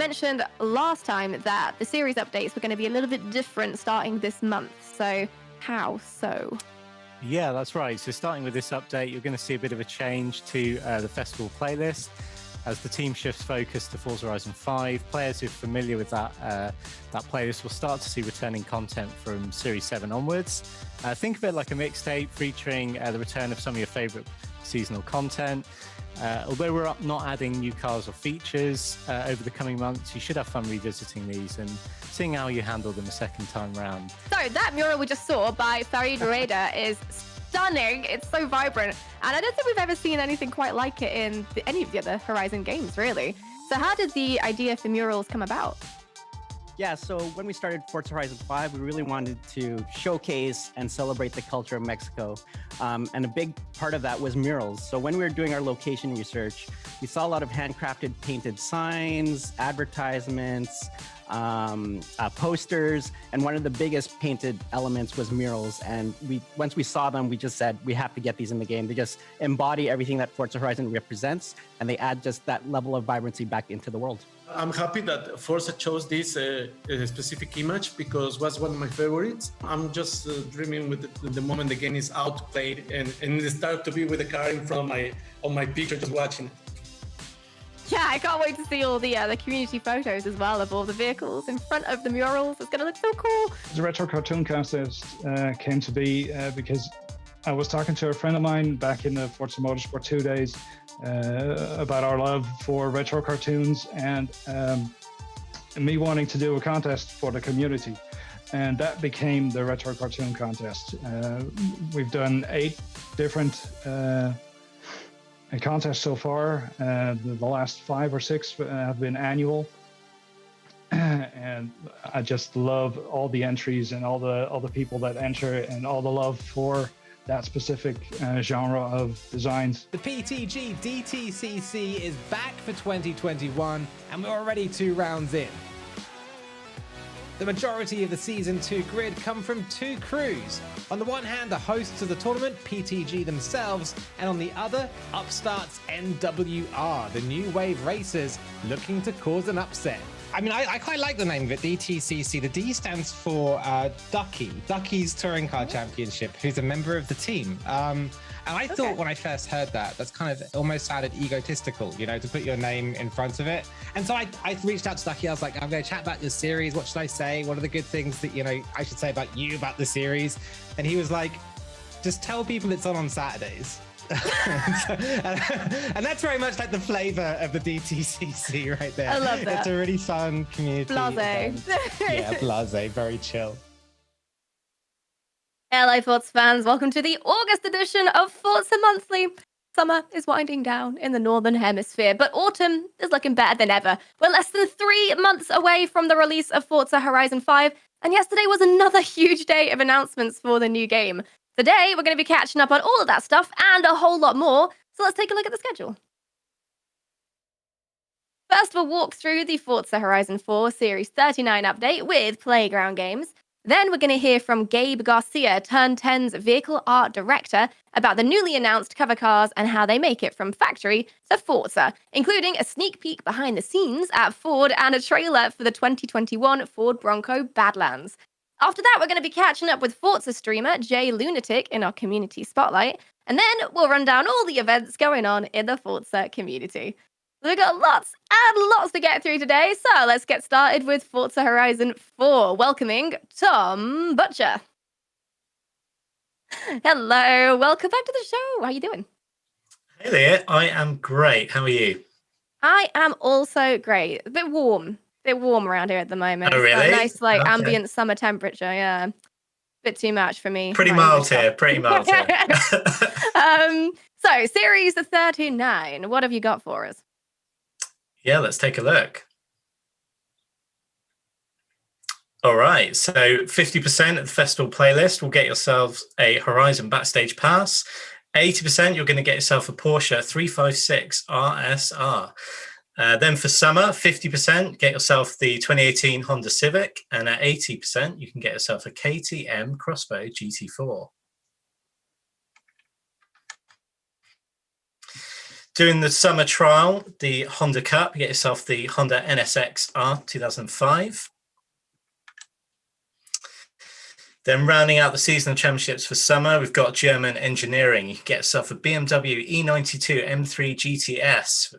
mentioned last time that the series updates were going to be a little bit different starting this month. So how so? Yeah, that's right. So starting with this update, you're going to see a bit of a change to the festival playlist. As the team shifts focus to Forza Horizon 5, players who are familiar with that playlist will start to see returning content from Series 7 onwards. Think of it like a mixtape featuring the return of some of your favorite seasonal content. Although we're not adding new cars or features over the coming months, you should have fun revisiting these and seeing how you handle them a second time round. So that mural we just saw by Farid Rueda is stunning. It's so vibrant. And I don't think we've ever seen anything quite like it in any of the other Horizon games, really. So how did the idea for murals come about? Yeah, so when we started Forza Horizon 5, we really wanted to showcase and celebrate the culture of Mexico. And a big part of that was murals. So when we were doing our location research, we saw a lot of handcrafted painted signs, advertisements, posters, and one of the biggest painted elements was murals. And once we saw them, we just said, we have to get these in the game. They just embody everything that Forza Horizon represents, and they add just that level of vibrancy back into the world. I'm happy that Forza chose this specific image because it was one of my favorites. I'm just dreaming with the moment the game is out, played, and it started to be with the car in front of my picture, just watching it. Yeah, I can't wait to see all the community photos as well of all the vehicles in front of the murals. It's going to look so cool. The Retro Cartoon Contest came to be because I was talking to a friend of mine back in the Forza Motorsport 2 days about our love for retro cartoons and me wanting to do a contest for the community. And that became the Retro Cartoon Contest. We've done 8 different contests so far. The last 5 or 6 have been annual. And I just love all the entries and all the people that enter and all the love for that specific genre of designs. The PTG DTCC is back for 2021 and we're already 2 rounds in. The majority of the Season 2 grid come from 2 crews. On the one hand, the hosts of the tournament, PTG themselves, and on the other, upstarts NWR, the new wave racers looking to cause an upset. I mean, I quite like the name of it, DTCC. The D stands for Ducky's Touring Car Championship, who's a member of the team. And I thought when I first heard that, that's kind of almost sounded egotistical, you know, to put your name in front of it. And so I reached out to Ducky. I was like, I'm going to chat about your series. What should I say? What are the good things that, you know, I should say about you, about the series? And he was like, just tell people it's on Saturdays. And that's very much like the flavor of the DTCC right there. I love that. It's a really fun community. Blase. Yeah, blase, very chill. Hello, Forza fans. Welcome to the August edition of Forza Monthly. Summer is winding down in the Northern Hemisphere, but autumn is looking better than ever. We're less than 3 months away from the release of Forza Horizon 5, and yesterday was another huge day of announcements for the new game. Today, we're going to be catching up on all of that stuff and a whole lot more, so let's take a look at the schedule. First, we'll walk through the Forza Horizon 4 Series 39 update with Playground Games. Then we're going to hear from Gabe Garcia, Turn 10's vehicle art director, about the newly announced cover cars and how they make it from factory to Forza, including a sneak peek behind the scenes at Ford and a trailer for the 2021 Ford Bronco Badlands. After that, we're going to be catching up with Forza streamer Jay Lunatic in our community spotlight, and then we'll run down all the events going on in the Forza community. We've got lots and lots to get through today, so let's get started with Forza Horizon 4, welcoming Tom Butcher. Hello, welcome back to the show. How are you doing? Hey there, I am great. How are you? I am also great. A bit warm around here at the moment. Oh, really? Nice, ambient summer temperature, yeah. Bit too much for me. Pretty mild here, pretty mild here. So, Series 39, what have you got for us? Yeah, let's take a look. All right, so 50% of the festival playlist will get yourselves a Horizon Backstage Pass. 80% you're going to get yourself a Porsche 356 RSR. Then for summer, 50% get yourself the 2018 Honda Civic, and at 80% you can get yourself a KTM Crossbow GT4. Doing the summer trial, the Honda Cup, you get yourself the Honda NSX-R 2005. Then rounding out the seasonal championships for summer, we've got German engineering. You can get yourself a BMW E92 M3 GTS,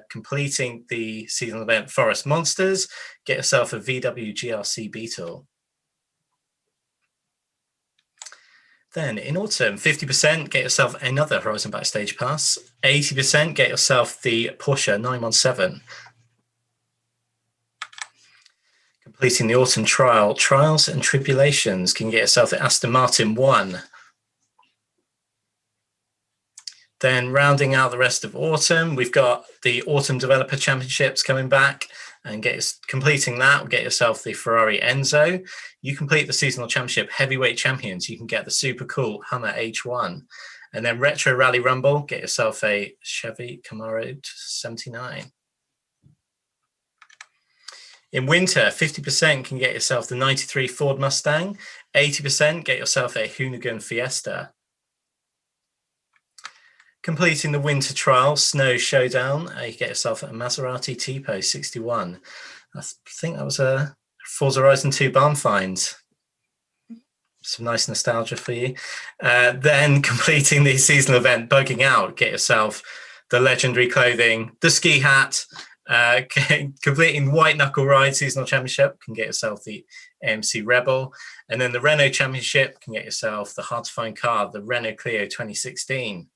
completing the seasonal event Forest Monsters. Get yourself a VW GRC Beetle. Then in autumn, 50%, get yourself another Horizon Backstage Pass. 80%, get yourself the Porsche 917. Completing the autumn trial, Trials and Tribulations, can get yourself the Aston Martin 1. Then rounding out the rest of autumn, we've got the Autumn Developer Championships coming back, and completing that, we'll get yourself the Ferrari Enzo. You complete the seasonal championship heavyweight champions, you can get the super cool Hummer H1. And then Retro Rally Rumble, get yourself a Chevy Camaro 79. In winter, 50% can get yourself the 93 Ford Mustang. 80% get yourself a Hoonigan Fiesta. Completing the winter trial, Snow Showdown, you get yourself a Maserati Tipo 61. I think that was a Forza Horizon 2 barn find. Some nice nostalgia for you. Then completing the seasonal event, Bugging Out, get yourself the legendary clothing, the ski hat. Completing White Knuckle Ride Seasonal Championship, can get yourself the AMC Rebel. And then the Renault Championship, can get yourself the hard to find car, the Renault Clio 2016.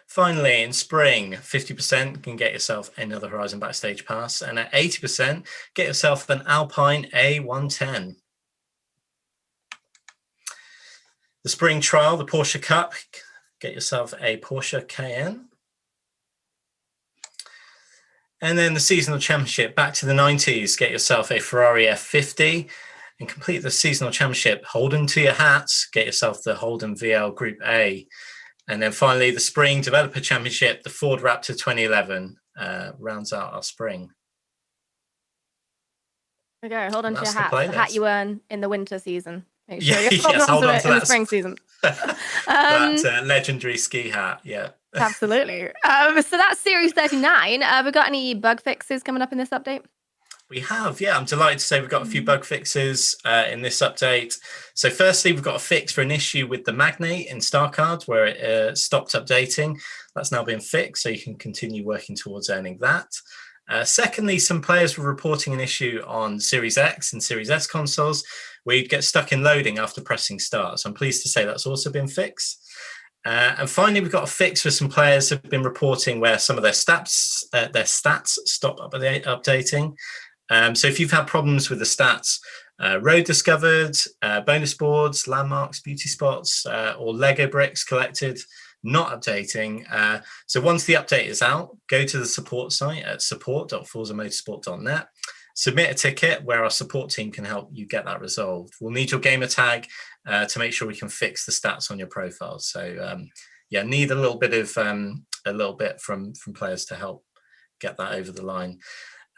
Finally, in spring, 50% can get yourself another Horizon Backstage Pass. And at 80%, get yourself an Alpine A110. The spring trial, the Porsche Cup, get yourself a Porsche Cayenne. And then the seasonal championship, back to the 90s, get yourself a Ferrari F50 and complete the seasonal championship. Holden to your hats, get yourself the Holden VL Group A. And then finally, the spring developer championship, the Ford Raptor 2011 rounds out our spring. There we go. Hold on to your hat. The hat you earn in the winter season. Make sure yes, hold on to in the spring season. That legendary ski hat, yeah. Absolutely. So that's Series 39. Have we got any bug fixes coming up in this update? We have, yeah. I'm delighted to say we've got a few bug fixes in this update. So firstly, we've got a fix for an issue with the Magnate in Star Cards where it stopped updating. That's now been fixed, so you can continue working towards earning that. Secondly, some players were reporting an issue on Series X and Series S consoles where you'd get stuck in loading after pressing start. So I'm pleased to say that's also been fixed. And finally, we've got a fix for some players who've been reporting where some of their stats stop updating. So if you've had problems with the stats, road discovered, bonus boards, landmarks, beauty spots, or Lego bricks collected, not updating. So once the update is out, go to the support site at support.forzamotorsport.net. Submit a ticket where our support team can help you get that resolved. We'll need your gamer tag to make sure we can fix the stats on your profile. So yeah, need a little bit from players to help get that over the line.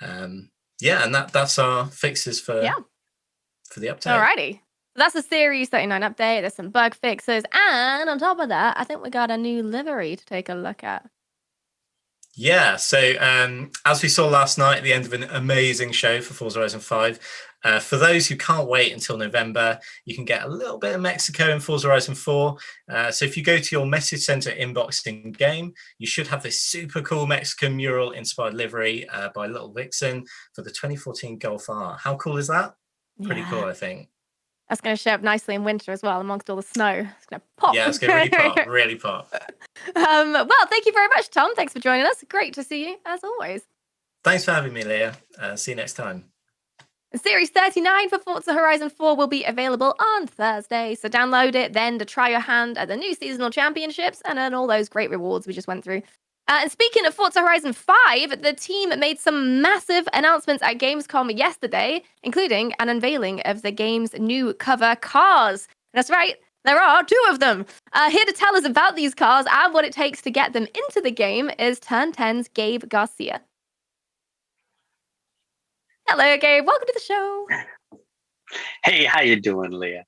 Yeah, and that's our fixes for the update. Alrighty. That's the Series 39 update. There's some bug fixes. And on top of that, I think we got a new livery to take a look at. Yeah, so as we saw last night at the end of an amazing show for Forza Horizon 5, for those who can't wait until November, you can get a little bit of Mexico in Forza Horizon 4. So if you go to your message center inbox in game, you should have this super cool Mexican mural inspired livery by Little Vixen for the 2014 Golf R. How cool is that? Pretty cool, I think. That's going to show up nicely in winter as well, amongst all the snow. It's going to pop. Yeah, it's going to really pop, really pop. Well, thank you very much, Tom. Thanks for joining us. Great to see you, as always. Thanks for having me, Leah. See you next time. Series 39 for Forza Horizon 4 will be available on Thursday, so download it then to try your hand at the new seasonal championships and earn all those great rewards we just went through. And speaking of Forza Horizon 5, the team made some massive announcements at Gamescom yesterday, including an unveiling of the game's new cover cars. That's right, there are 2 of them. Here to tell us about these cars and what it takes to get them into the game is Turn 10's Gabe Garcia. Hello, Gabe. Welcome to the show. Hey, how you doing, Leah?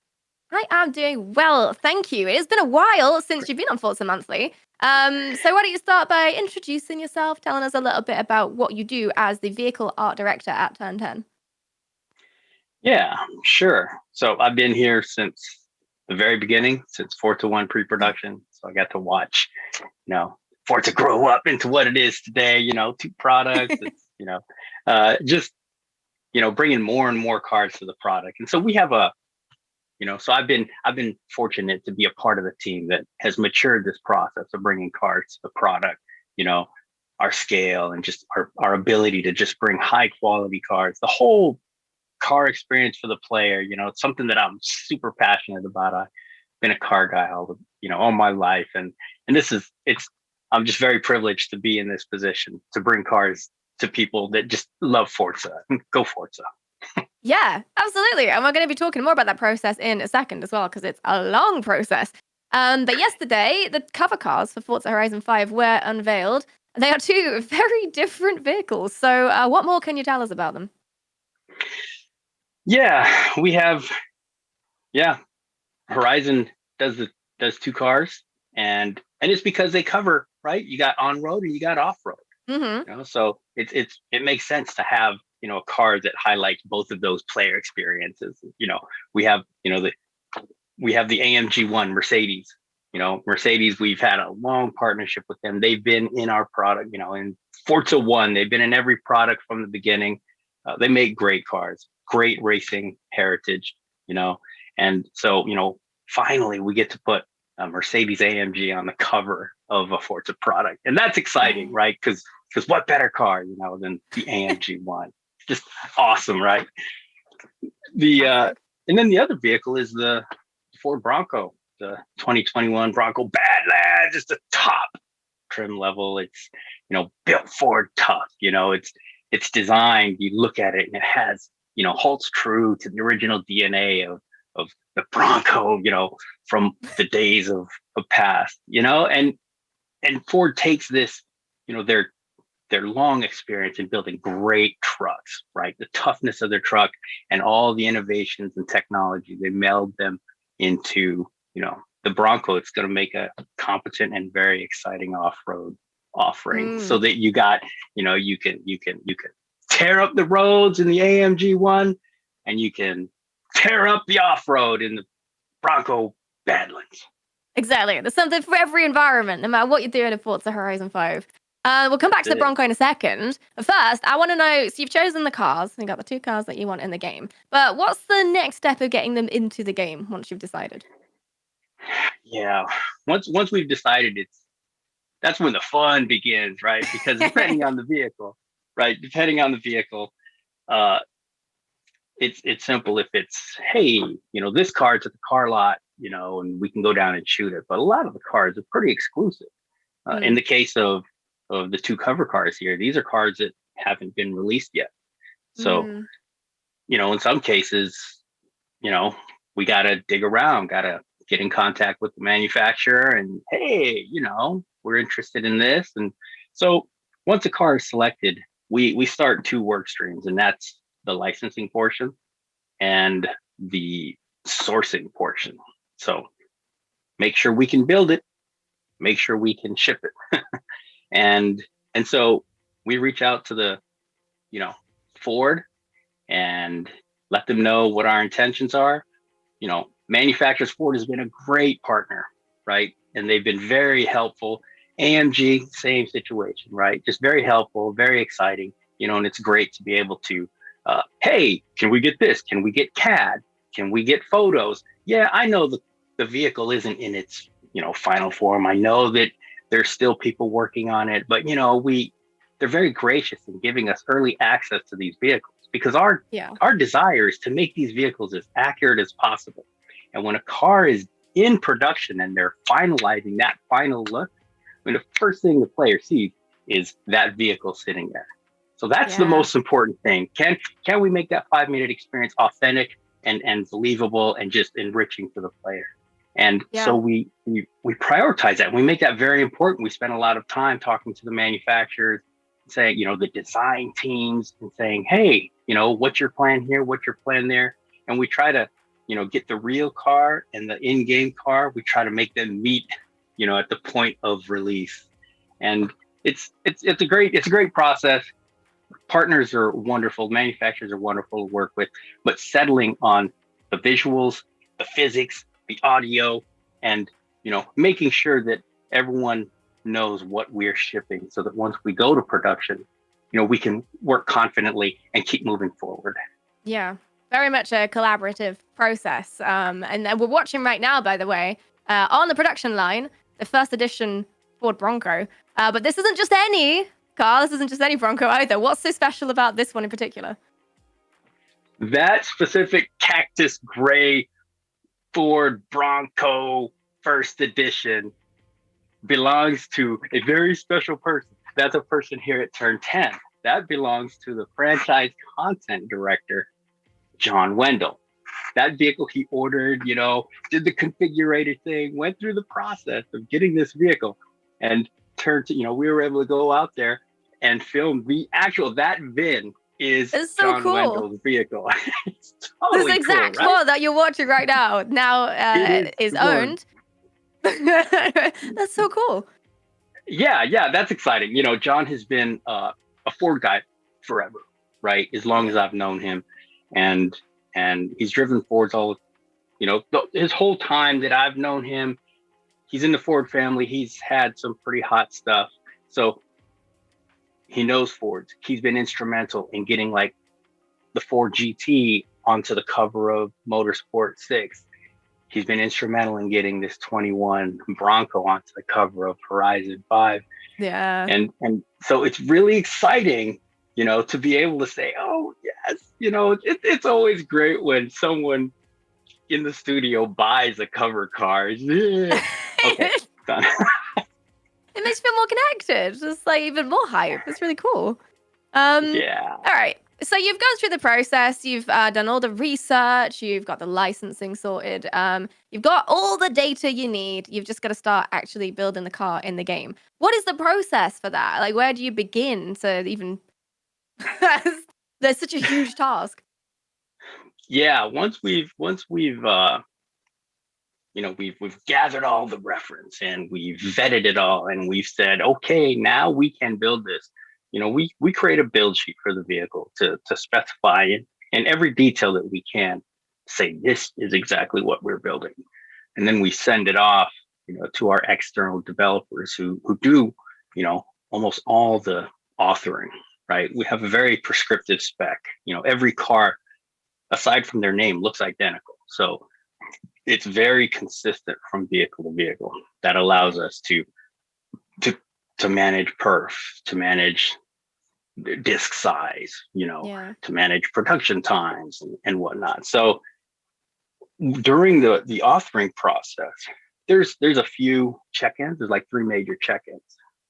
I am doing well, thank you. It has been a while since you've been on Forza Monthly. So why don't you start by introducing yourself, telling us a little bit about what you do as the vehicle art director at Turn 10. Yeah, sure. So I've been here since the very beginning, since Forza 1 pre-production. So I got to watch, Forza grow up into what it is today, 2 products, it's, bringing more and more cars to the product. And so we have so I've been fortunate to be a part of the team that has matured this process of bringing cars to the product, our scale and just our ability to just bring high quality cars, the whole car experience for the player. It's something that I'm super passionate about. I've been a car guy all my life. And I'm just very privileged to be in this position to bring cars to people that just love Forza. Go Forza. Yeah, absolutely. And we're going to be talking more about that process in a second as well, because it's a long process. But yesterday, the cover cars for Forza Horizon 5 were unveiled. They are 2 very different vehicles. So what more can you tell us about them? Yeah, we have, Horizon does 2 cars, and it's because they cover, right? You got on-road and you got off-road. Mm-hmm. So it makes sense to have, a car that highlights both of those player experiences. We have, we have the AMG1 Mercedes. Mercedes, we've had a long partnership with them. They've been in our product, in Forza 1, they've been in every product from the beginning. They make great cars, great racing heritage, and so, finally we get to put a Mercedes AMG on the cover of a Forza product. And that's exciting, right? Because what better car, than the AMG one? Just awesome, right? And then the other vehicle is the Ford Bronco, the 2021 Bronco Badlands. Just a top trim level. It's, built Ford tough, it's designed, you look at it and it has, holds true to the original DNA of the Bronco, from the days of past, and Ford takes this, their long experience in building great trucks, right? The toughness of their truck and all the innovations and technology, they meld them into, the Bronco. It's going to make a competent and very exciting off-road offering, so that you got, you can tear up the roads in the AMG one, and you can tear up the off-road in the Bronco Badlands. Exactly. There's something for every environment, no matter what you're doing in Forza Horizon 5. We'll come back to the Bronco in a second. But first, I want to know, so you've chosen the cars, you got the 2 cars that you want in the game. But what's the next step of getting them into the game once you've decided? Yeah. Once we've decided, that's when the fun begins, right? Because depending on the vehicle, it's simple. If it's, hey, this car's at the car lot, and we can go down and shoot it. But a lot of the cars are pretty exclusive. In the case of the 2 cover cars here, these are cars that haven't been released yet. So, in some cases, we got to dig around, got to get in contact with the manufacturer and, hey, we're interested in this. And so once a car is selected, we start 2 work streams, and that's the licensing portion and the sourcing portion. So make sure we can build it, make sure we can ship it. and so we reach out to the, Ford and let them know what our intentions are. Manufacturers, Ford has been a great partner, right? And they've been very helpful. AMG, same situation, right? Just very helpful, very exciting, and it's great to be able to, hey, can we get this? Can we get CAD? Can we get photos? Yeah, I know the vehicle isn't in its, final form. I know that there's still people working on it, but, they're very gracious in giving us early access to these vehicles, because our desire is to make these vehicles as accurate as possible. And when a car is in production and they're finalizing that final look, the first thing the player sees is that vehicle sitting there. So that's the most important thing. Can we make that 5-minute experience authentic and believable and just enriching for the player? And so we prioritize that. We make that very important. We spend a lot of time talking to the manufacturers, saying, the design teams, and saying, hey, what's your plan here? What's your plan there? And we try to get the real car and the in-game car. We try to make them meet, at the point of release. And it's a great process. Partners are wonderful, manufacturers are wonderful to work with, but settling on the visuals, the physics, the audio, and making sure that everyone knows what we're shipping, so that once we go to production, we can work confidently and keep moving forward. Yeah, very much a collaborative process. And we're watching right now, by the way, on the production line, the first edition Ford Bronco. But this isn't just any car. This isn't just any Bronco either. What's so special about this one in particular? That specific cactus gray Ford Bronco first edition belongs to a very special person. That's a person here at Turn 10. That belongs to the franchise content director, John Wendell. That vehicle he ordered, did the configurator thing, went through the process of getting this vehicle, and we were able to go out there and film that VIN is it's so John cool. Wendell's vehicle. It's totally this exact cool, right? car that you're watching right now is owned. That's so cool. Yeah, that's exciting. John has been a Ford guy forever, right? As long as I've known him, and he's driven Fords his whole time that I've known him. He's in the Ford family. He's had some pretty hot stuff, so he knows Fords. He's been instrumental in getting like the Ford GT onto the cover of Motorsport 6. He's been instrumental in getting this 21 Bronco onto the cover of Horizon 5. Yeah. And so it's really exciting, to be able to say, oh, yes, it's always great when someone in the studio buys a cover car. Yeah. Okay, done. It makes you feel more connected. It's like even more hype. It's really cool. Yeah. All right. So you've gone through the process. You've done all the research. You've got the licensing sorted. You've got all the data you need. You've just got to start actually building the car in the game. What is the process for that? Like, where do you begin to even? There's such a huge task. Yeah. Once we've we've gathered all the reference and we've vetted it all and we've said, okay, now we can build this. We create a build sheet for the vehicle to specify in every detail that we can, say this is exactly what we're building. And then we send it off, to our external developers who do, almost all the authoring, right? We have a very prescriptive spec. Every car, aside from their name, looks identical. So it's very consistent from vehicle to vehicle. That allows us to manage perf, to manage disc size, to manage production times and whatnot. So during the authoring process, there's a few check-ins. There's like 3 major check-ins,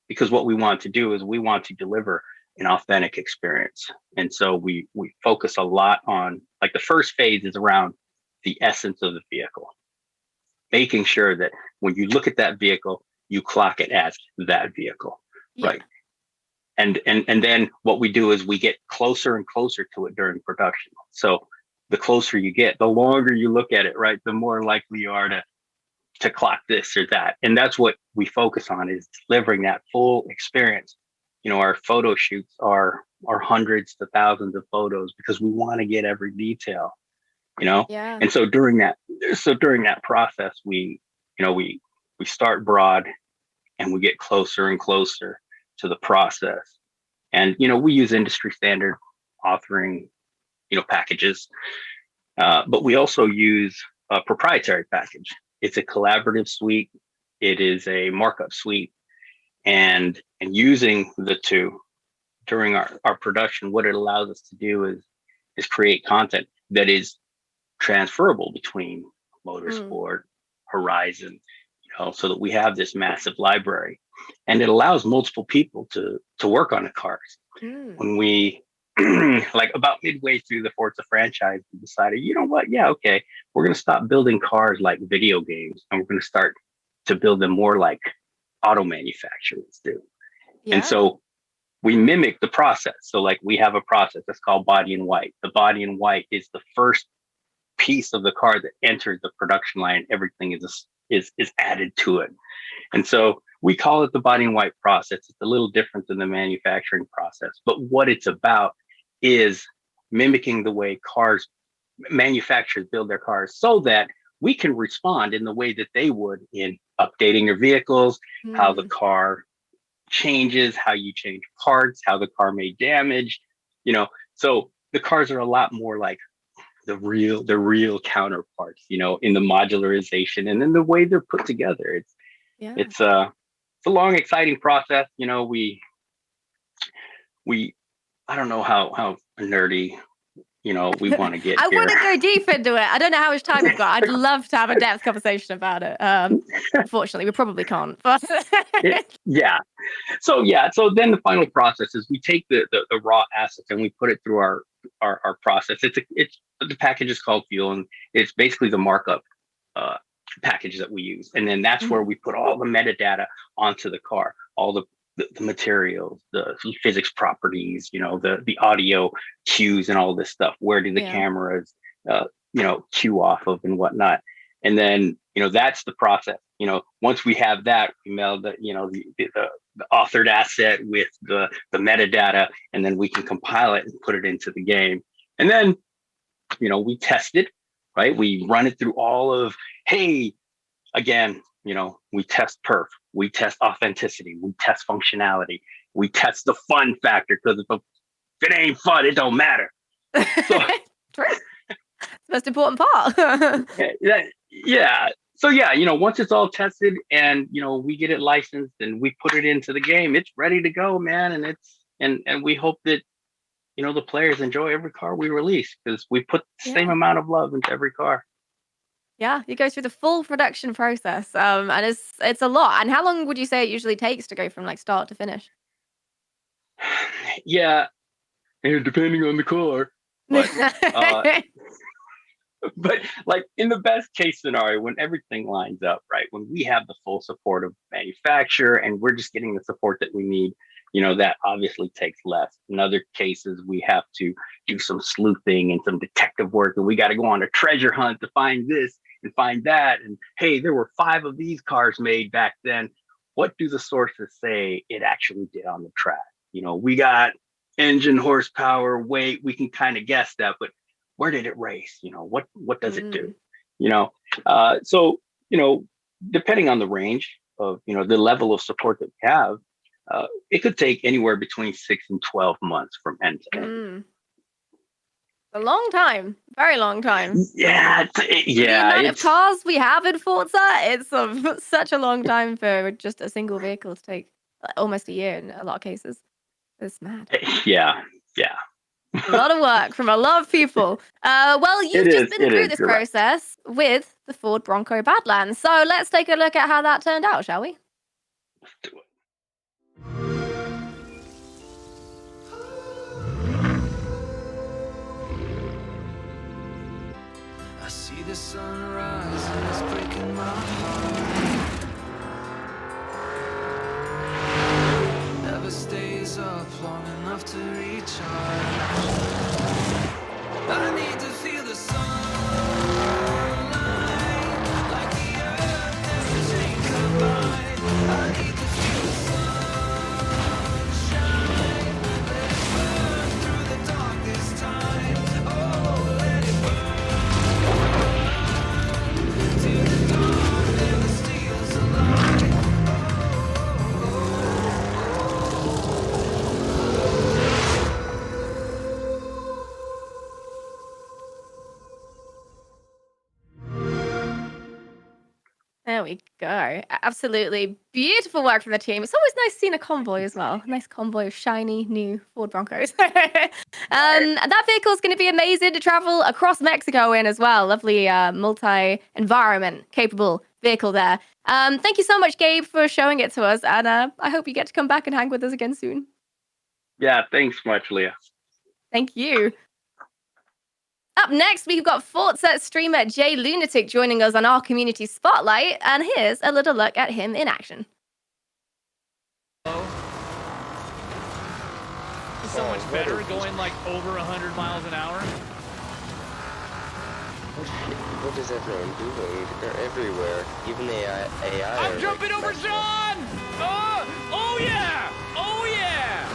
because what we want to do is we want to deliver an authentic experience. And so we focus a lot on, like, the first phase is around the essence of the vehicle, making sure that when you look at that vehicle, you clock it as that vehicle, right? And then what we do is we get closer and closer to it during production. So the closer you get, the longer you look at it, right, the more likely you are to clock this or that. And that's what we focus on, is delivering that full experience. Our photo shoots are hundreds to thousands of photos, because we want to get every detail. Yeah. And so during that process, we start broad and we get closer and closer to the process. And, we use industry standard authoring, packages, but we also use a proprietary package. It's a collaborative suite. It is a markup suite, and using the two during our production, what it allows us to do is create content that is transferable between Motorsport, Horizon, so that we have this massive library, and it allows multiple people to work on the cars. When we like about midway through the Forza franchise, we decided, you know what? Yeah, okay, we're going to stop building cars like video games, and we're going to start to build them more like auto manufacturers do. And so we mimic the process. So like we have a process that's called body in white. The body in white is the first piece of the car that enters the production line, everything is added to it. And so we call it the body in white process. It's a little different than the manufacturing process, but what it's about is mimicking the way manufacturers build their cars so that we can respond in the way that they would in updating their vehicles, how the car changes, how you change parts, how the car may damage, so the cars are a lot more like the real counterparts, in the modularization and in the way they're put together. It's a long, exciting process. We I don't know how nerdy we want to get I here. want to go deep into it. I don't know how much time we've got. I'd love to have a depth conversation about it. Unfortunately, we probably can't. But Yeah. So then the final process is we take the raw assets and we put it through our process. It's the package is called fuel, and it's basically the markup package that we use. And then that's where we put all the metadata onto the car, all the materials, the physics properties, the audio cues and all this stuff. Where do the cameras, cue off of and whatnot. And then, that's the process. Once we have that, we meld the authored asset with the metadata, and then we can compile it and put it into the game. And then, we test it, right? We run it through all of, hey, again, we test perf, we test authenticity, we test functionality, we test the fun factor, because if it ain't fun, it don't matter. So, True. The most important part. Yeah. So once it's all tested and we get it licensed and we put it into the game, it's ready to go, man. And and we hope that the players enjoy every car we release, because we put the same amount of love into every car. Yeah, you go through the full production process, and it's a lot. And how long would you say it usually takes to go from like start to finish? Yeah, and depending on the car, but like in the best case scenario, when everything lines up, right, when we have the full support of manufacturer and we're just getting the support that we need, that obviously takes less. In other cases, we have to do some sleuthing and some detective work, and we got to go on a treasure hunt to find this and find that. And hey, there were 5 of these cars made back then. What do the sources say it actually did on the track? We got engine horsepower, weight, we can kind of guess that, but where did it race? What does it do? So depending on the range of the level of support that we have, it could take anywhere between 6 and 12 months from end to end. A long time, very long time. Yeah. The amount of cars we have in Forza, it's such a long time for just a single vehicle to take almost a year in a lot of cases. It's mad. Yeah. A lot of work from a lot of people. Well, you've just been through this process with the Ford Bronco Badlands. So let's take a look at how that turned out, shall we? Let's do it. I see the sunrise and it's breaking my heart. Never stays up long enough to recharge. I need to feel the sunlight, like the earth and the chain combine. I need to feel the sunshine, let it burn through the darkest time. Oh, let it burn till the dawn never steals the light. There we go. Absolutely beautiful work from the team. It's always nice seeing a convoy as well. A nice convoy of shiny new Ford Broncos. That vehicle is going to be amazing to travel across Mexico in as well. Lovely multi-environment capable vehicle there. Thank you so much, Gabe, for showing it to us. And I hope you get to come back and hang with us again soon. Yeah, thanks much, Leah. Thank you. Up next, we've got Forza streamer Jay Lunatic joining us on our community spotlight, and here's a little look at him in action. It's so much better going like over 100 miles an hour. What is everyone doing? They're everywhere. Even AI I'm jumping over John! Oh yeah! Oh yeah!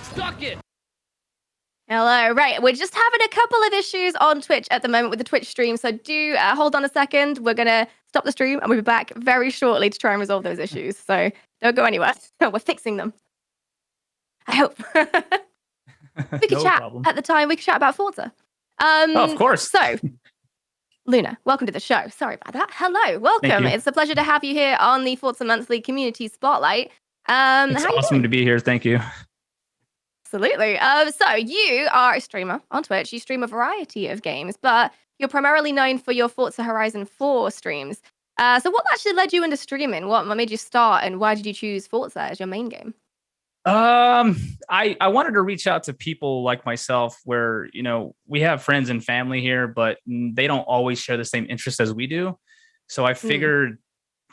Suck it! Hello, right. We're just having a couple of issues on Twitch at the moment with the Twitch stream, so do hold on a second. We're going to stop the stream and we'll be back very shortly to try and resolve those issues. So don't go anywhere. We're fixing them. I hope. We could No chat problem. at the time. We could chat about Forza. Oh, of course. So, Luna, welcome to the show. Sorry about that. Hello, welcome. you. It's a pleasure to have you here on the Forza Monthly Community Spotlight. It's how you awesome doing? to be here. Thank you. Absolutely. So you are a streamer on Twitch. You stream a variety of games, but you're primarily known for your Forza Horizon 4 streams. So what actually led you into streaming? What made you start, and why did you choose Forza as your main game? I wanted to reach out to people like myself where, you know, we have friends and family here, but they don't always share the same interests as we do. So I figured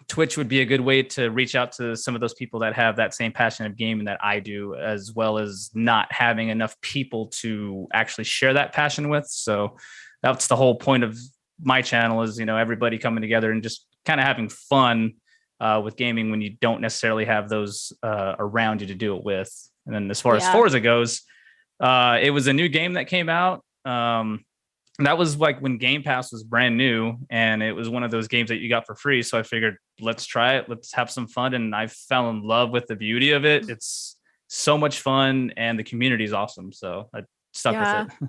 Twitch would be a good way to reach out to some of those people that have that same passion of gaming that I do, as well as not having enough people to actually share that passion with. So that's the whole point of my channel is, you know, everybody coming together and just kind of having fun with gaming when you don't necessarily have those around you to do it with. And then as far as Forza goes, it was a new game that came out. That was like when Game Pass was brand new, and it was one of those games that you got for free. So I figured, let's try it. Let's have some fun. And I fell in love with the beauty of it. It's so much fun, and the community is awesome. So I stuck with it.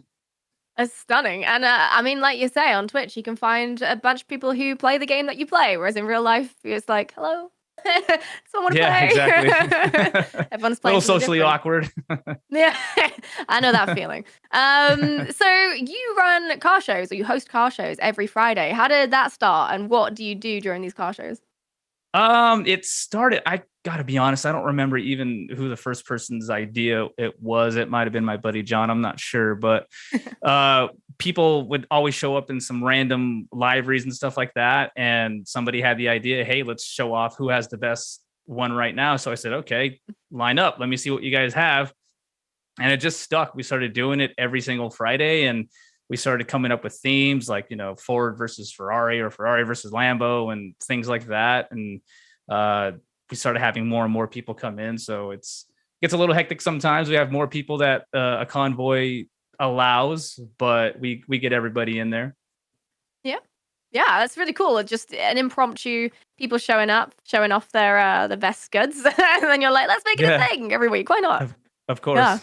It's stunning. And I mean, like you say, on Twitch, you can find a bunch of people who play the game that you play, whereas in real life, it's like, hello, someone to play. Exactly. Everyone's A playing little socially different. awkward. Yeah, I know that feeling. So you run car shows, or you host car shows every Friday. How did that start, and what do you do during these car shows? It started, I gotta be honest, I don't remember even who the first person's idea it was. It might have been my buddy John, I'm not sure, but people would always show up in some random liveries and stuff like that, and somebody had the idea, hey, let's show off who has the best one right now. So I said, okay, line up, let me see what you guys have. And it just stuck. We started doing it every single Friday, and we started coming up with themes like, you know, Ford versus Ferrari, or Ferrari versus Lambo, and things like that. And we started having more and more people come in. So it gets a little hectic sometimes. We have more people that a convoy allows, but we get everybody in there. Yeah, that's really cool. It's just an impromptu people showing up, showing off their the best goods, and then you're like, let's make it a thing every week. Why not? Of course. Yeah.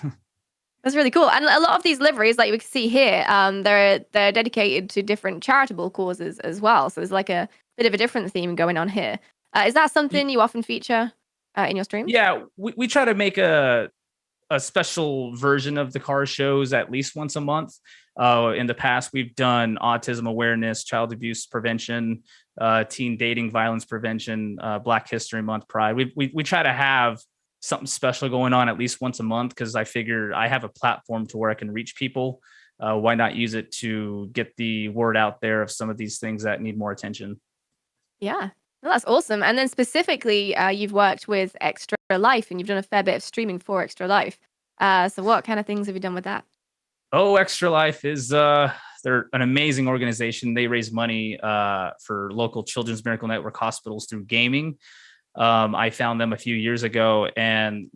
That's really cool. And a lot of these liveries, like we can see here, they're dedicated to different charitable causes as well. So there's like a bit of a different theme going on here. Is that something you often feature in your streams? Yeah, we try to make a special version of the car shows at least once a month. In the past, we've done autism awareness, child abuse prevention, teen dating violence prevention, Black History Month Pride. We try to have something special going on at least once a month, because I figure I have a platform to where I can reach people. Why not use it to get the word out there of some of these things that need more attention? Yeah. Well, that's awesome. And then specifically, you've worked with Extra Life, and you've done a fair bit of streaming for Extra Life. So what kind of things have you done with that? Oh, Extra Life is they're an amazing organization. They raise money for local Children's Miracle Network hospitals through gaming. I found them a few years ago, and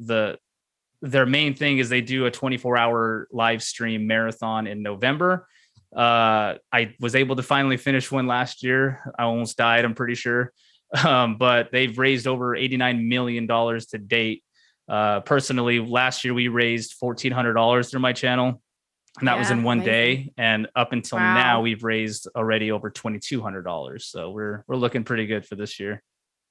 their main thing is they do a 24-hour live stream marathon in November. I was able to finally finish one last year. I almost died, I'm pretty sure. But they've raised over $89 million to date. Personally, last year we raised $1,400 through my channel, and that was in one day. And up until now, we've raised already over $2,200. So we're looking pretty good for this year.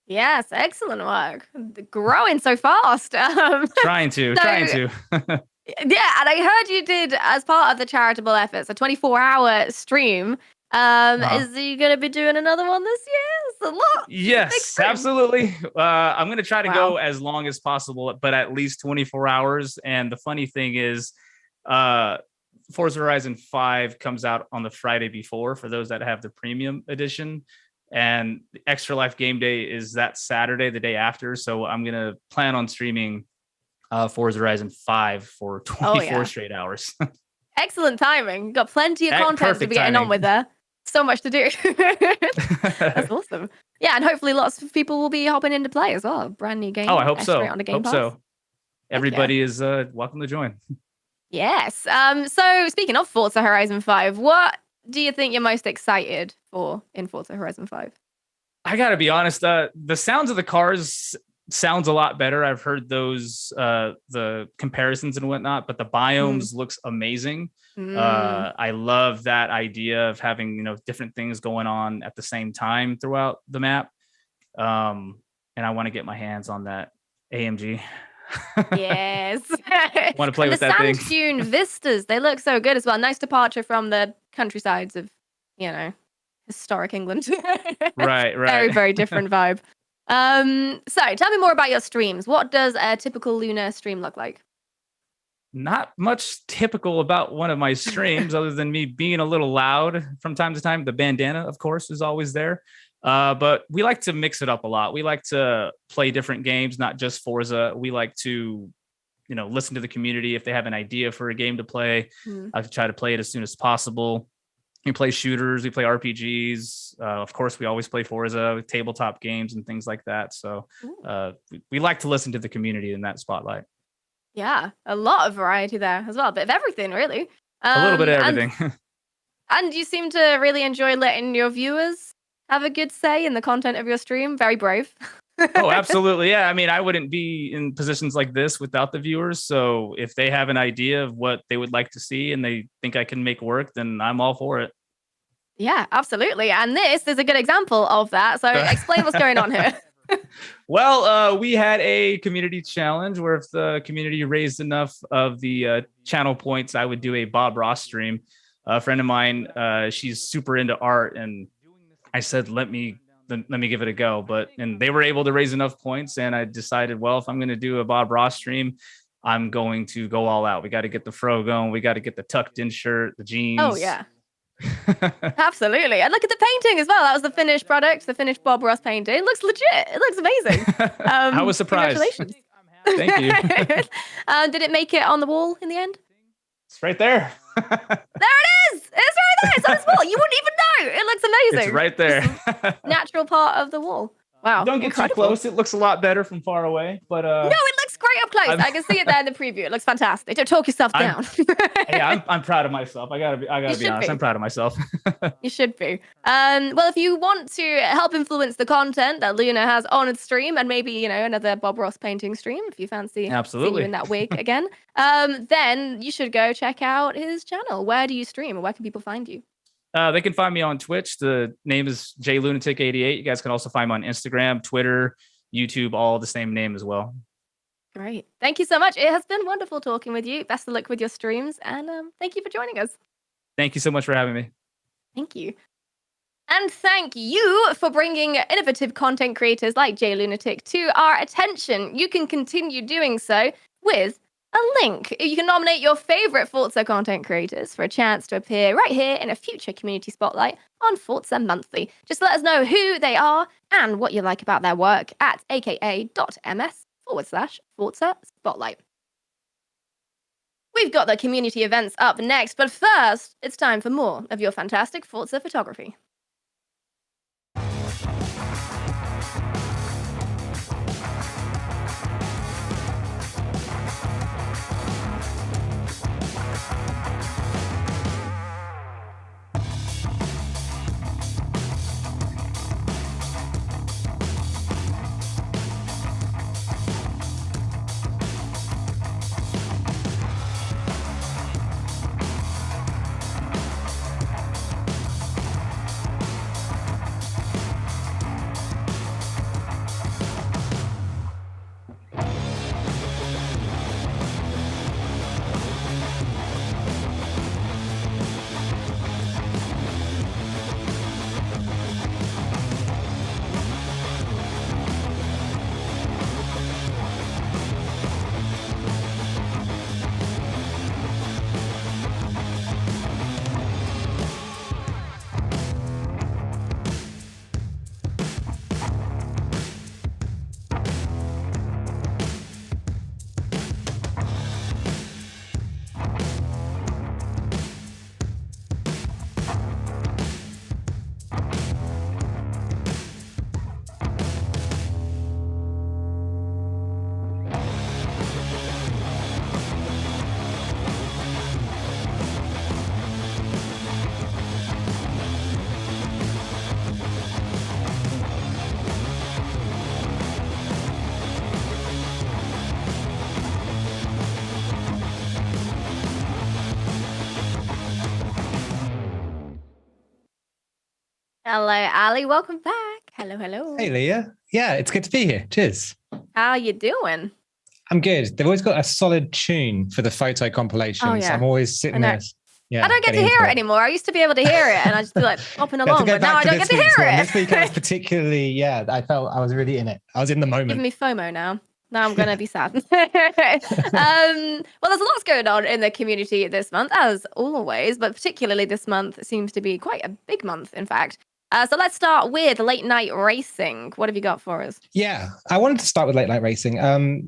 Yes, excellent work. Growing so fast. Trying to. Yeah, and I heard you did, as part of the charitable efforts, a 24-hour stream. Is you going to be doing another one this year? It's a lot. Yes, absolutely. I'm going to try to go as long as possible, but at least 24 hours. And the funny thing is, Forza Horizon 5 comes out on the Friday before, for those that have the premium edition. And Extra Life Game Day is that Saturday, the day after. So I'm going to plan on streaming Forza Horizon 5 for 24 straight hours. Excellent timing. Got plenty of content to be getting on with there. So much to do. That's awesome. Yeah, and hopefully lots of people will be hopping into play as well. Brand new game. Oh, I hope so. Straight onto Game Hope Pass. so. Everybody is welcome to join. Yes. So speaking of Forza Horizon 5, what do you think you're most excited for in Forza Horizon 5? I gotta be honest. The sounds of the cars sounds a lot better. I've heard those the comparisons and whatnot, but the biomes looks amazing. I love that idea of having different things going on at the same time throughout the map. And I want to get my hands on that AMG. Yes. Want to play with that thing. thing. The sand dune vistas, they look so good as well. Nice departure from the countrysides of, historic England. Right. Very, very different vibe. So tell me more about your streams. What does a typical Luna stream look like? Not much typical about one of my streams other than me being a little loud from time to time. The bandana, of course, is always there. But we like to mix it up a lot. We like to play different games, not just Forza. We like to, listen to the community. If they have an idea for a game to play, I try to play it as soon as possible. We play shooters, we play RPGs. Of course, we always play Forza, tabletop games and things like that. So we like to listen to the community in that spotlight. Yeah, a lot of variety there as well. A bit of everything, really. A little bit of everything. And you seem to really enjoy letting your viewers have a good say in the content of your stream. Very brave. Oh, absolutely. Yeah. I mean, I wouldn't be in positions like this without the viewers. So if they have an idea of what they would like to see and they think I can make work, then I'm all for it. Yeah, absolutely. And this is a good example of that. So explain what's going on here. Well, we had a community challenge where if the community raised enough of the channel points, I would do a Bob Ross stream. A friend of mine, she's super into art, and I said, let me give it a go. And they were able to raise enough points, and I decided, well, if I'm going to do a Bob Ross stream, I'm going to go all out. We got to get the fro going. We got to get the tucked in shirt, the jeans. Oh, yeah. Absolutely. And look at the painting as well. That was the finished product, the finished Bob Ross painting. It looks legit. It looks amazing. I was surprised. Congratulations. Thank you. Did it make it on the wall in the end? It's right there. There it is. It's right there. It's on the wall. You wouldn't even know. It looks amazing. It's right there. Natural part of the wall. Wow. Don't get too close. It looks a lot better from far away. But no, it looks great up close. I can see it there in the preview. It looks fantastic. Don't talk yourself down. Yeah, I'm proud of myself. I gotta be honest. I'm proud of myself. You should be. Well, if you want to help influence the content that Luna has on its stream, and maybe another Bob Ross painting stream, if you fancy seeing you in that wig again, then you should go check out his channel. Where do you stream, or where can people find you? They can find me on Twitch. The name is JLunatic88. You guys can also find me on Instagram, Twitter, YouTube, all the same name as well. Great. Thank you so much. It has been wonderful talking with you. Best of luck with your streams. And thank you for joining us. Thank you so much for having me. Thank you. And thank you for bringing innovative content creators like JLunatic to our attention. You can continue doing so with a link. You can nominate your favorite Forza content creators for a chance to appear right here in a future community spotlight on Forza Monthly. Just let us know who they are and what you like about their work at aka.ms/Forza Spotlight. We've got the community events up next, but first, it's time for more of your fantastic Forza photography. Hello, Ali. Welcome back. Hello, hello. Hey, Leah. Yeah, it's good to be here. Cheers. How you doing? I'm good. They've always got a solid tune for the photo compilations. Oh, yeah. I'm always sitting I know. there. Yeah, I don't get to getting hear into it anymore. I used to be able to hear it, and I just be like hopping Have to along, go but now back I don't get this to hear week's one. it. This week I was particularly, I felt I was really in it. I was in the moment. Giving me FOMO now. Now I'm gonna be sad. Well, there's lots going on in the community this month, as always, but particularly this month seems to be quite a big month, in fact. So let's start with late night racing. What have you got for us? Yeah, I wanted to start with late night racing.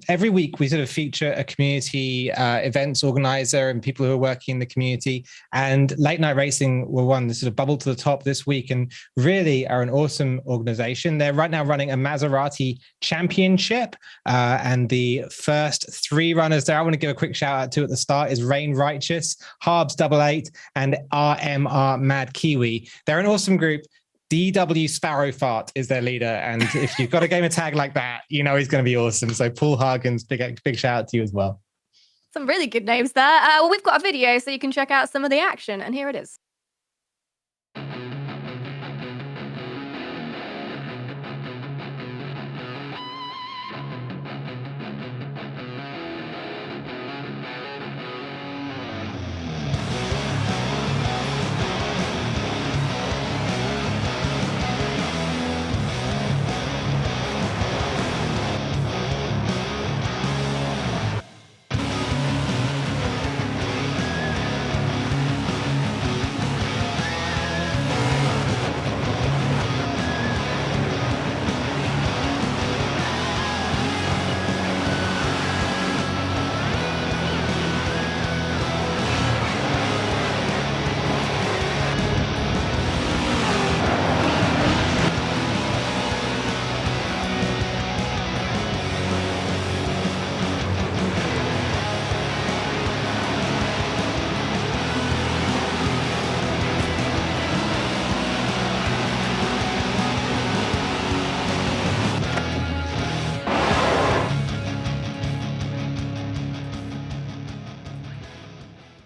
Every week we sort of feature a community events organizer and people who are working in the community. And late night racing were one that sort of bubbled to the top this week and really are an awesome organization. They're right now running a Maserati championship. And the first three runners there, I want to give a quick shout out to at the start is Rain Righteous, Harbs 88, and RMR Mad Kiwi. They're an awesome group. DW Sparrow Fart is their leader. And if you've got a gamer tag like that, you know he's going to be awesome. So Paul Hagens, big shout out to you as well. Some really good names there. Well, we've got a video so you can check out some of the action, and here it is.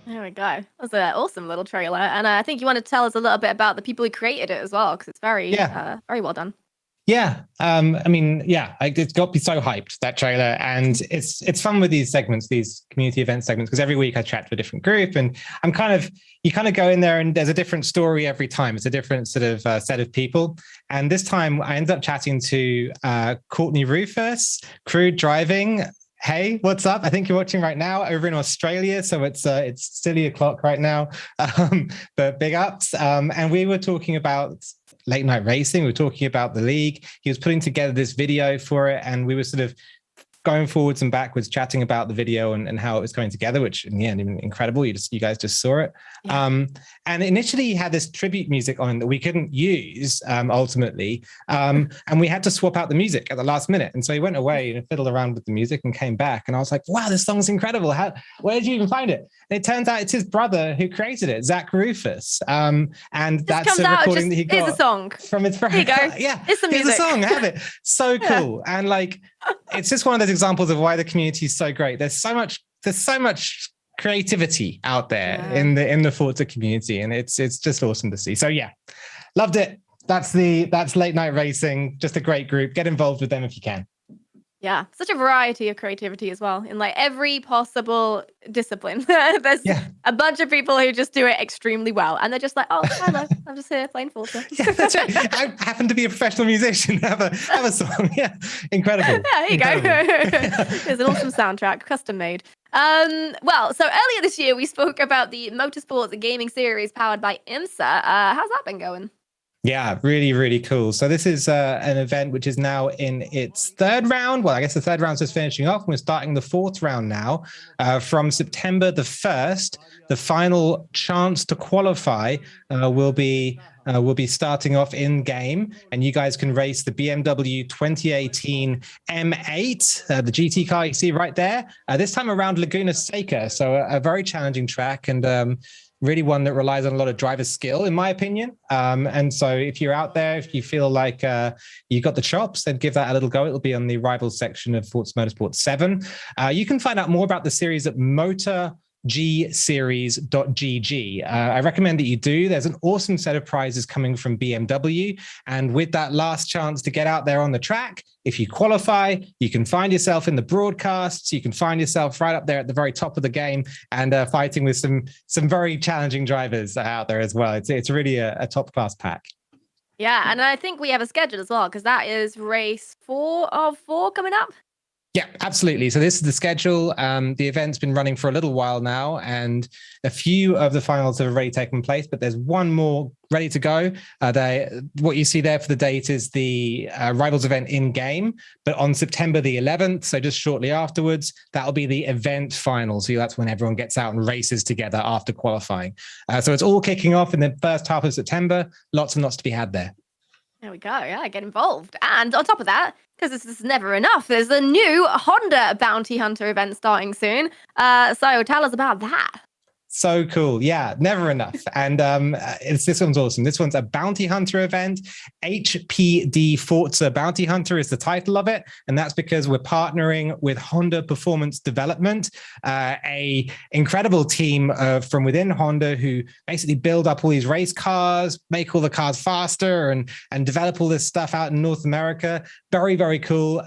There we go. That was an awesome little trailer, and I think you want to tell us a little bit about the people who created it as well, because it's very well done. Yeah, it's got me so hyped, that trailer, and it's fun with these segments, these community event segments, because every week I chat to a different group, and you kind of go in there and there's a different story every time. It's a different sort of set of people, and this time I ended up chatting to Courtney Rufus, Crude Driving. Hey, what's up? I think you're watching right now over in Australia, so it's silly o'clock right now, but big ups. And we were talking about late night racing. We were talking about the league. He was putting together this video for it, and we were sort of going forwards and backwards, chatting about the video and how it was going together, which in the end, incredible. You guys just saw it. Yeah. And initially he had this tribute music on that we couldn't use ultimately. And we had to swap out the music at the last minute. And so he went away and fiddled around with the music and came back. And I was like, wow, this song's incredible. Where did you even find it? And it turns out it's his brother who created it, Zach Rufus. And that's a recording that he got a song from his friend. Here you go. Yeah, it's the music. Here's a song. Have it. So cool. Yeah. And it's just one of those examples of why the community is so great. There's so much creativity out there in the Forza community, and it's just awesome to see. So yeah, loved it. That's late night racing. Just a great group. Get involved with them if you can. Yeah, such a variety of creativity as well in every possible discipline. There's a bunch of people who just do it extremely well, and they're just like, oh, hello, I'm just here playing Forza. Yeah, that's right. I happen to be a professional musician. Have a song. Yeah, incredible. Yeah, here you go. There's an awesome soundtrack, custom made. Well, so earlier this year we spoke about the Motorsport gaming series powered by IMSA. How's that been going? Yeah, really, really cool. So this is an event which is now in its third round. Well, I guess the third round's just finishing off. We're starting the fourth round now. From September the 1st, the final chance to qualify will be starting off in game, and you guys can race the BMW 2018 M8, the GT car you see right there. This time around Laguna Seca, so a very challenging track, and really one that relies on a lot of driver skill, in my opinion. And so if you're out there, if you feel like you got the chops, then give that a little go. It'll be on the rivals section of Forza Motorsport 7. You can find out more about the series at gseries.gg. I recommend that you do. There's an awesome set of prizes coming from BMW. And with that last chance to get out there on the track, if you qualify, you can find yourself in the broadcasts. You can find yourself right up there at the very top of the game and fighting with some very challenging drivers out there as well. It's really a top class pack. Yeah, and I think we have a schedule as well, because that is race 4 of 4 coming up. Yeah, absolutely. So this is the schedule. The event's been running for a little while now, and a few of the finals have already taken place, but there's one more ready to go. What you see there for the date is the Rivals event in game, but on September the 11th, so just shortly afterwards, that'll be the event final. So that's when everyone gets out and races together after qualifying. So it's all kicking off in the first half of September. Lots and lots to be had there. There we go. Yeah, get involved. And on top of that, because this is never enough, there's a new Honda Bounty Hunter event starting soon. So tell us about that. So cool. Yeah, never enough. And this one's awesome. This one's a Bounty Hunter event. HPD Forza Bounty Hunter is the title of it. And that's because we're partnering with Honda Performance Development, a incredible team from within Honda who basically build up all these race cars, make all the cars faster and develop all this stuff out in North America. Very, very cool.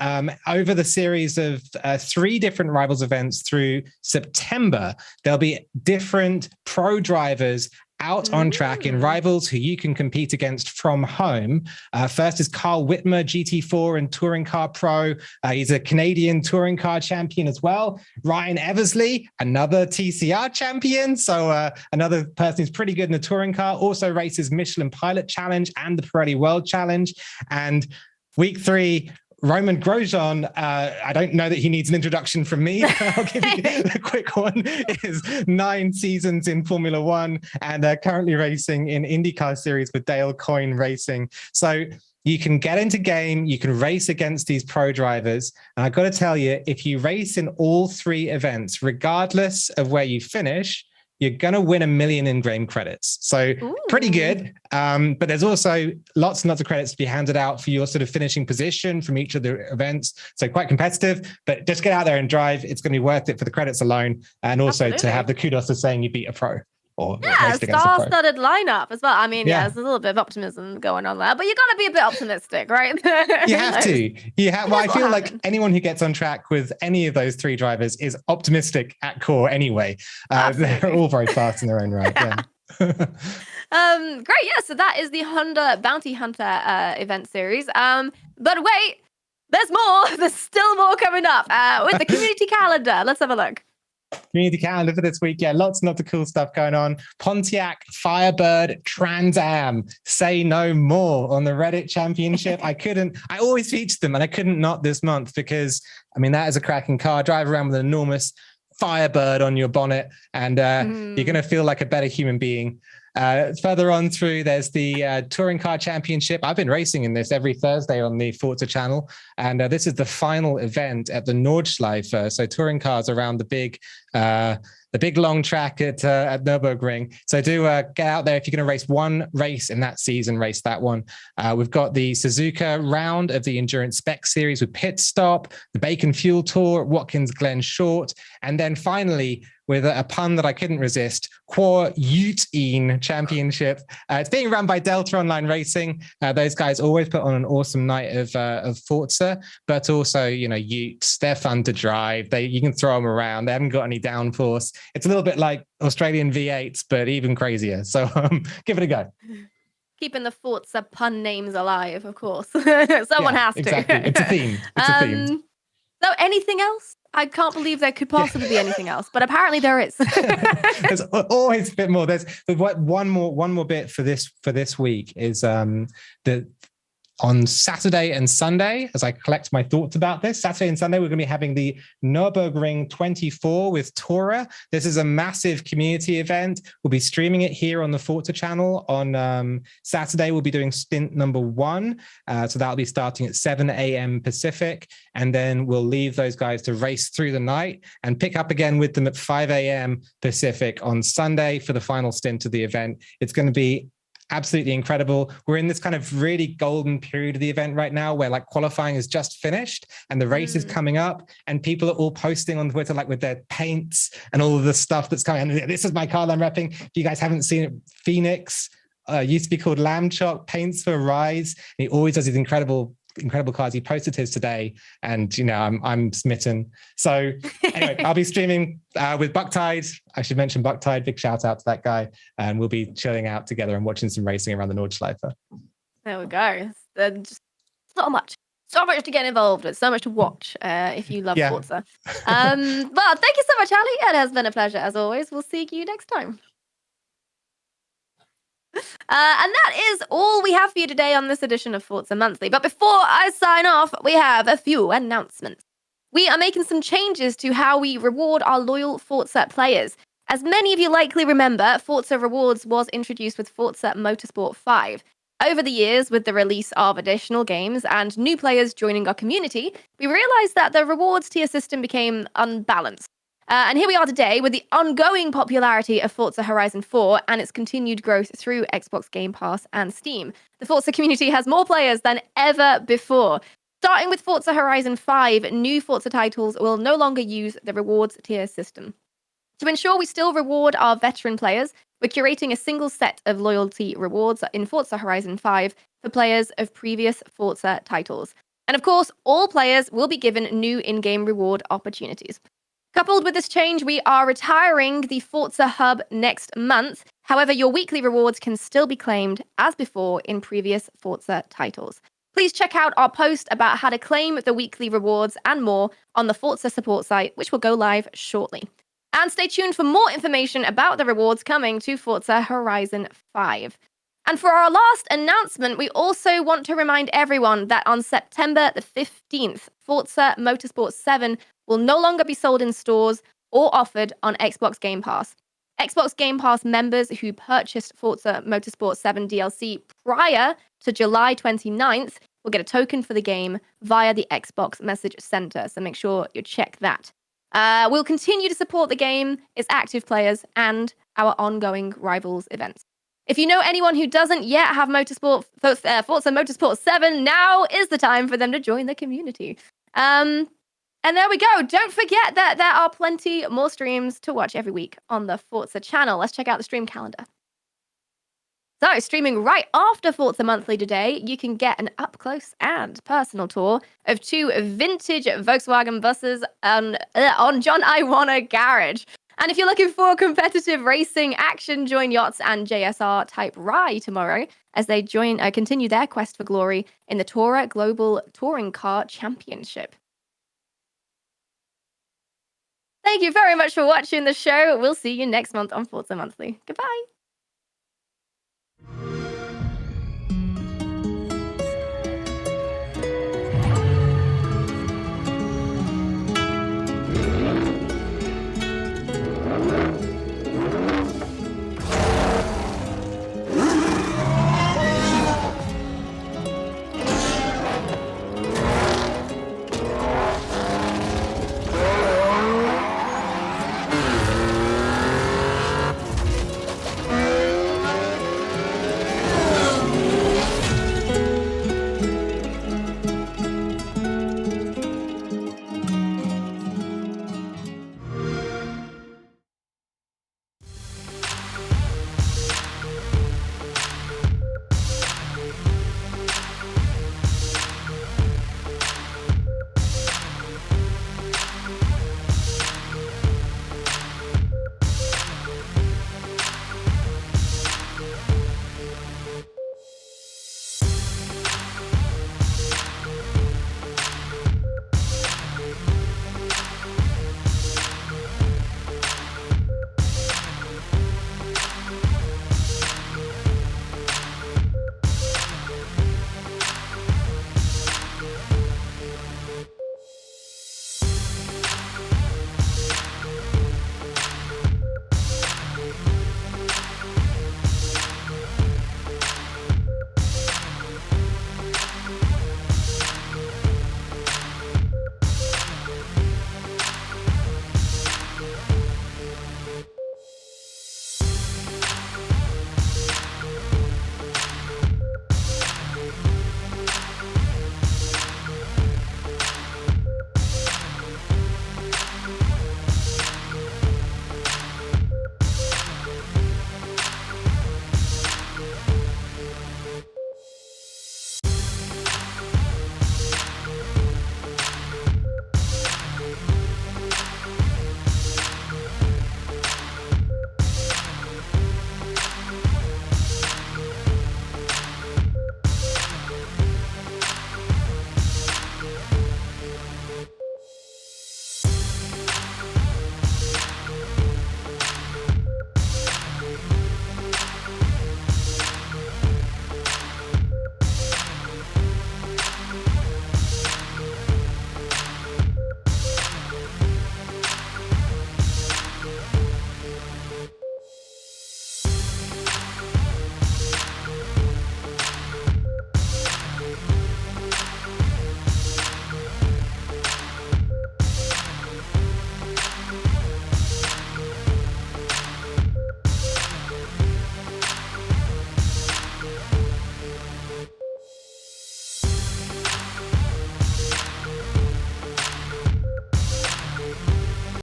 Over the series of 3 different Rivals events through September, there'll be different pro drivers out on track in Rivals who you can compete against from home. First is Carl Whitmer, GT4 and Touring Car Pro. He's a Canadian Touring Car champion as well. Ryan Eversley, another TCR champion. So another person who's pretty good in the touring car, also races Michelin Pilot Challenge and the Pirelli World Challenge. And week 3, Roman Grosjean, I don't know that he needs an introduction from me. I'll give you a quick one. Is 9 seasons in Formula One and currently racing in IndyCar Series with Dale Coyne Racing. So you can get into game, you can race against these pro drivers. And I've got to tell you, if you race in all 3 events, regardless of where you finish, you're going to win $1 million in game credits. So pretty good. But there's also lots and lots of credits to be handed out for your sort of finishing position from each of the events. So quite competitive, but just get out there and drive. It's going to be worth it for the credits alone. And also to have the kudos of saying you beat a pro. Star-studded lineup as well. I mean, there's a little bit of optimism going on there, but you got to be a bit optimistic, right? You have to. Well, I feel like anyone who gets on track with any of those 3 drivers is optimistic at core anyway. They're all very fast in their own right. Yeah. Great. Yeah. So that is the Honda Bounty Hunter event series. But wait, there's more. There's still more coming up with the community calendar. Let's have a look. Community calendar for this week. Yeah, lots and lots of cool stuff going on. Pontiac Firebird Trans Am. Say no more on the Reddit Championship. I always feature them and I couldn't not this month because, I mean, that is a cracking car. Drive around with an enormous Firebird on your bonnet and you're going to feel like a better human being. Further on through, there's the Touring Car Championship. I've been racing in this every Thursday on the Forza channel, and this is the final event at the Nordschleife. So touring cars around the big long track at Nürburgring. So do get out there if you're going to race one race in that season. Race that one. We've got the Suzuka round of the Endurance Spec Series with Pit Stop, the Bacon Fuel Tour, Watkins Glen Short, and then finally, with a pun that I couldn't resist, Quor Ute-een Championship. It's being run by Delta Online Racing. Those guys always put on an awesome night of Forza, but also, you know, Utes, they're fun to drive. You can throw them around. They haven't got any downforce. It's a little bit like Australian V8s, but even crazier. So give it a go. Keeping the Forza pun names alive, of course. Someone has to. Exactly. It's a theme. It's a theme. So anything else? I can't believe there could possibly be anything else, but apparently there is. There's always a bit more. There's one more bit for this week is the on Saturday and Sunday, as I collect my thoughts about this, Saturday and Sunday, we're going to be having the Nürburgring 24 with Tora. This is a massive community event. We'll be streaming it here on the Forza channel. On Saturday, we'll be doing stint number 1. So that'll be starting at 7 a.m. Pacific. And then we'll leave those guys to race through the night and pick up again with them at 5 a.m. Pacific on Sunday for the final stint of the event. It's going to be absolutely incredible. We're in this kind of really golden period of the event right now where like qualifying is just finished and the race is coming up and people are all posting on Twitter like with their paints and all of the stuff that's coming. And this is my car that I'm repping. If you guys haven't seen it, Phoenix used to be called Lamb Chop, paints for Rise. And he always does these incredible cars. He posted his today and, you know, I'm smitten. So anyway, I'll be streaming with Bucktide. I should mention Bucktide, big shout out to that guy. And we'll be chilling out together and watching some racing around the Nordschleife. There we go. Just so much to get involved with, so much to watch if you love Forza. Well, thank you so much, Ali. It has been a pleasure as always. We'll see you next time. And that is all we have for you today on this edition of Forza Monthly. But before I sign off, we have a few announcements. We are making some changes to how we reward our loyal Forza players. As many of you likely remember, Forza Rewards was introduced with Forza Motorsport 5. Over the years, with the release of additional games and new players joining our community, we realized that the rewards tier system became unbalanced. And here we are today with the ongoing popularity of Forza Horizon 4 and its continued growth through Xbox Game Pass and Steam. The Forza community has more players than ever before. Starting with Forza Horizon 5, new Forza titles will no longer use the rewards tier system. To ensure we still reward our veteran players, we're curating a single set of loyalty rewards in Forza Horizon 5 for players of previous Forza titles. And of course, all players will be given new in-game reward opportunities. Coupled with this change, we are retiring the Forza Hub next month. However, your weekly rewards can still be claimed as before in previous Forza titles. Please check out our post about how to claim the weekly rewards and more on the Forza support site, which will go live shortly. And stay tuned for more information about the rewards coming to Forza Horizon 5. And for our last announcement, we also want to remind everyone that on September the 15th, Forza Motorsport 7 will no longer be sold in stores or offered on Xbox Game Pass. Xbox Game Pass members who purchased Forza Motorsport 7 DLC prior to July 29th will get a token for the game via the Xbox Message Center, so make sure you check that. We'll continue to support the game, its active players, and our ongoing Rivals events. If you know anyone who doesn't yet have Forza Motorsport 7, now is the time for them to join the community. And there we go. Don't forget that there are plenty more streams to watch every week on the Forza channel. Let's check out the stream calendar. So, streaming right after Forza Monthly today, you can get an up-close and personal tour of two vintage Volkswagen buses on John Iwana Garage. And if you're looking for competitive racing action, join Yachts and JSR Type Rye tomorrow as they continue their quest for glory in the Tourer Global Touring Car Championship. Thank you very much for watching the show. We'll see you next month on Forza Monthly. Goodbye.